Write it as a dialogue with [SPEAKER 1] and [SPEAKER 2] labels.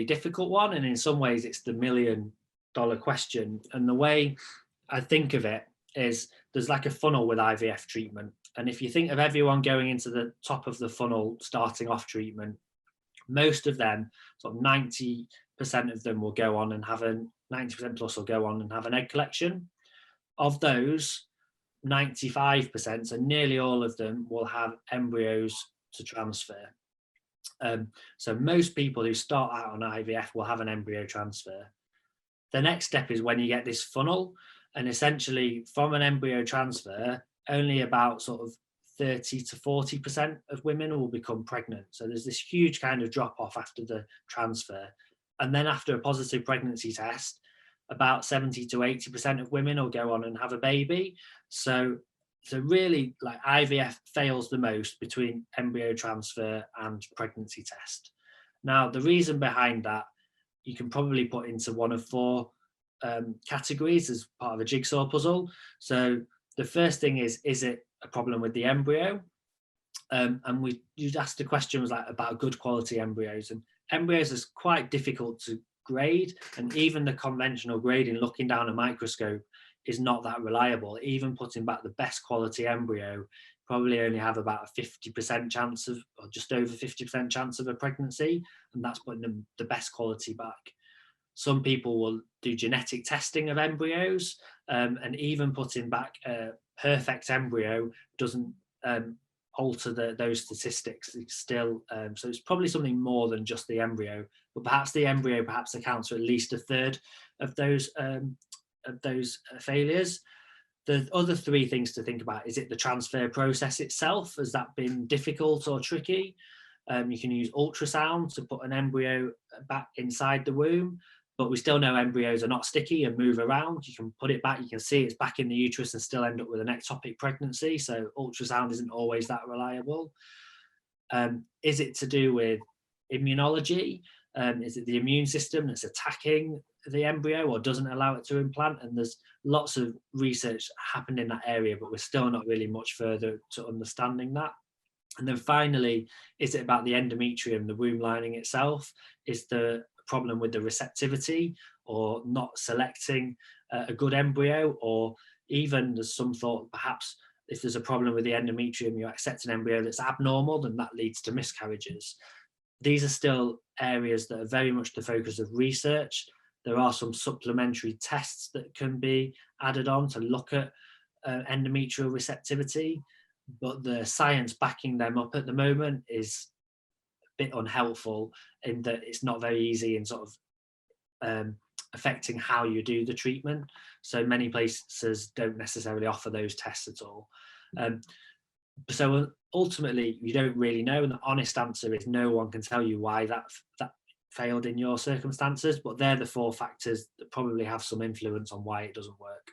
[SPEAKER 1] difficult one, and in some ways it's the $1 million question. And the way I think of it is there's like a funnel with IVF treatment, and if you think of everyone going into the top of the funnel starting off treatment, most of them, sort of 90% of them, will go on and have 90% plus will go on and have an egg collection. Of those, 95%, so nearly all of them, will have embryos to transfer. So most people who start out on IVF will have an embryo transfer. The next step is when you get this funnel, and essentially from an embryo transfer, only about sort of 30 to 40% of women will become pregnant. So there's this huge kind of drop off after the transfer. And then after a positive pregnancy test, about 70 to 80% of women will go on and have a baby. So really, like, IVF fails the most between embryo transfer and pregnancy test. Now, the reason behind that, you can probably put into one of four categories as part of a jigsaw puzzle. So the first thing is it a problem with the embryo? And you'd ask the questions like about good quality embryos, and embryos is quite difficult to grade, and even the conventional grading, looking down a microscope, is not that reliable. Even putting back the best quality embryo, probably only have about a 50% chance of, or just over 50% chance of a pregnancy, and that's putting them the best quality back. Some people will do genetic testing of embryos, and even putting back a perfect embryo doesn't alter those statistics. It's still, so it's probably something more than just the embryo, but perhaps the embryo accounts for at least a third of those failures. The other three things to think about: is it the transfer process itself? Has that been difficult or tricky? You can use ultrasound to put an embryo back inside the womb, but we still know embryos are not sticky and move around. You can put it back, you can see it's back in the uterus and still end up with an ectopic pregnancy. So ultrasound isn't always that reliable. Is it to do with immunology? Is it the immune system that's attacking the embryo or doesn't allow it to implant? And there's lots of research happened in that area, but we're still not really much further to understanding that. And then finally, is it about the endometrium, the womb lining itself? Is the problem with the receptivity, or not selecting a good embryo? Or even there's some thought perhaps if there's a problem with the endometrium, you accept an embryo that's abnormal, then that leads to miscarriages. These are still areas that are very much the focus of research. There are some supplementary tests that can be added on to look at endometrial receptivity, but the science backing them up at the moment is bit unhelpful in that it's not very easy in sort of affecting how you do the treatment. So many places don't necessarily offer those tests at all. So ultimately, you don't really know, and the honest answer is no one can tell you why that failed in your circumstances, but they're the four factors that probably have some influence on why it doesn't work.